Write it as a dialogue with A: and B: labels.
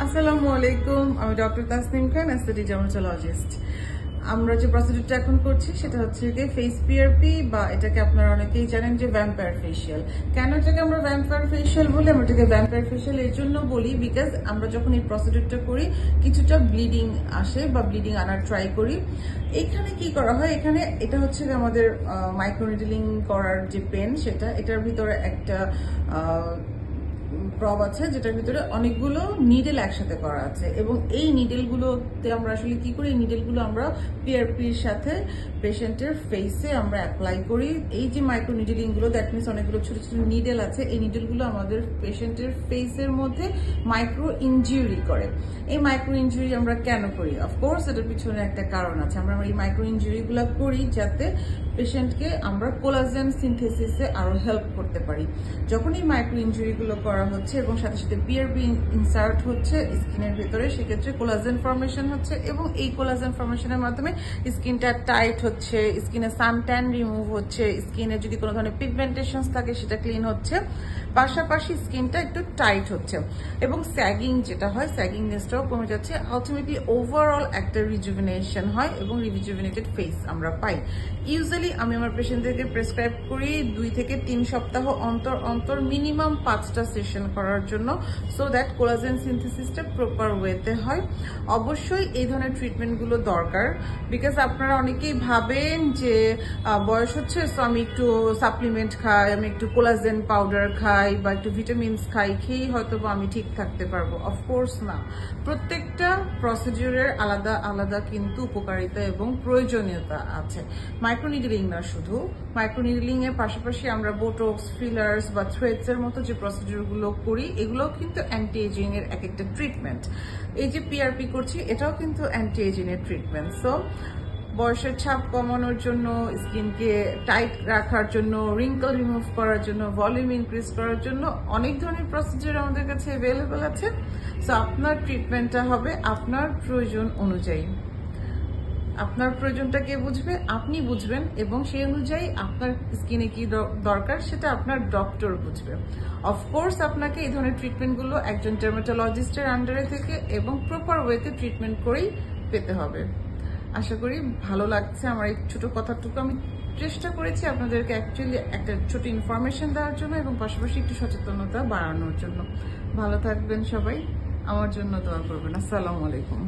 A: আসসালামু আলাইকুম, আমি ডক্টর তাসনিম খান, অ্যাস্থেটিক ডার্মাটোলজিস্ট। আমরা যে প্রসিডিউরটা এখন করছি সেটা হচ্ছে যে ফেস পিআরপি, বা এটাকে আপনারা অনেকেই জানেন যে ভ্যাম্পায়ার ফেশিয়াল। কেন এটাকে আমরা ভ্যাম্পায়ার ফেশিয়াল বলি? আমরা এটাকে ভ্যাম্পায়ার ফেশিয়াল এর জন্য বলি বিকজ আমরা যখন এই প্রসিডিউরটা করি কিছুটা ব্লিডিং আসে বা ব্লিডিং আনার ট্রাই করি। এখানে কি করা হয়, এখানে এটা হচ্ছে যে আমাদের মাইক্রোনিডলিং করার যে পেন, এটার ভিতরে একটা প্রব আছে যেটার ভিতরে অনেকগুলো নিডেল একসাথে করা আছে, এবং এই নিডেলগুলোতে আমরা আসলে কি করি, এই নিডেলগুলো আমরা পিআরপির সাথে পেশেন্টের ফেসে আমরা অ্যাপ্লাই করি। এই যে মাইক্রো নিডেলিং গুলো, দ্যাট মিনস অনেকগুলো ছোট ছোট নিডেল আছে, এই নিডেলগুলো আমাদের পেশেন্টের ফেসের মধ্যে মাইক্রো ইনজুরি করে। এই মাইক্রো ইনজুরি আমরা কেন করি? অফকোর্স এটার পিছনে একটা কারণ আছে। আমরা এই মাইক্রো ইনজুরি গুলো করি যাতে পেশেন্টকে আমরা কোলাজেন সিনথেসিসে আরো হেল্প করতে পারি। যখন এই মাইক্রো ইনজুরি গুলো করা হচ্ছে এবং সাথে সাথে পিআরপি ইনসার্ট হচ্ছে স্কিনের ভিতরে, সেক্ষেত্রে কোলাজেন ফর্মেশন হচ্ছে, এবং এই কোলাজেন ফর্মেশনের মাধ্যমে স্কিনটা টাইট হচ্ছে, স্কিনে সান ট্যান রিমুভ হচ্ছে, স্কিনে যদি কোনো ধরনের পিগমেন্টেশন থাকে সেটা ক্লিন হচ্ছে, পাশাপাশি স্কিনটা একটু টাইট হচ্ছে, এবং স্যাগিং যেটা হয়, স্যাগিংনেসটাও কমে যাচ্ছে। আলটিমেটলি ওভারঅল একটা রিজুভিনেশন হয় এবং রিজুভিনেটেড ফেস আমরা পাই। ইউজুয়ালি আমি আমার পেশেন্টদেরকে প্রেসক্রাইব করি 2 থেকে 3 সপ্তাহ অন্তর অন্তর মিনিমাম 5টা সেশন করার জন্য, সো দ্যাট কোলাজেন সিনথেসিসটা প্রপার ওয়েতে হয়। অবশ্যই এই ধরনের ট্রিটমেন্টগুলো দরকার, বিকজ আপনারা অনেকেই ভাবেন যে বয়স হচ্ছে সো আমি একটু সাপ্লিমেন্ট খাই, আমি একটু কোলাজেন পাউডার খাই বা একটু ভিটামিনস খাই, খেয়েই হয়তো বা আমি ঠিক থাকতে পারবো। অফকোর্স না, প্রত্যেকটা প্রসিডিউরের আলাদা আলাদা কিন্তু উপকারিতা এবং প্রয়োজনীয়তা আছে। মাইক্রোনিডলিং না শুধু, মাইক্রোনিডলিং এর পাশাপাশি আমরা বোটক্স, ফিলার্স বা থ্রেডস এর মতো যে প্রসিডিউরগুলো করি, এগুলো কিন্তু অ্যান্টি এজিং এর এক একটা ট্রিটমেন্ট। এই যে পিআরপি করছি এটাও কিন্তু অ্যান্টি এজিং এর ট্রিটমেন্ট। সো বয়সের ছাপ কমানোর জন্য, স্কিনকে টাইট রাখার জন্য, রিঙ্কল রিমুভ করার জন্য, ভলিউম ইনক্রিজ করার জন্য অনেক ধরনের প্রসিডিউর আমাদের কাছে অ্যাভেলেবল আছে। সো আপনার ট্রিটমেন্টটা হবে আপনার প্রয়োজন অনুযায়ী। আপনার প্রয়োজনটা কে বুঝবে? আপনি বুঝবেন, এবং সেই অনুযায়ী আপনার স্কিনে কি দরকার সেটা আপনার ডক্টর বুঝবে। অফকোর্স আপনাকে এই ধরনের ট্রিটমেন্টগুলো একজন ডার্মাটোলজিস্টের আন্ডারে থেকে এবং প্রপার ওয়েতে ট্রিটমেন্ট করেই পেতে হবে। আশা করি ভালো লাগছে আমার এই ছোট কথাটুকু। আমি চেষ্টা করেছি আপনাদেরকে অ্যাকচুয়ালি একটা ছোট ইনফরমেশন দেওয়ার জন্য এবং পাশাপাশি একটু সচেতনতা বাড়ানোর জন্য। ভালো থাকবেন সবাই, আমার জন্য দোয়া করবেন। আসসালামু আলাইকুম।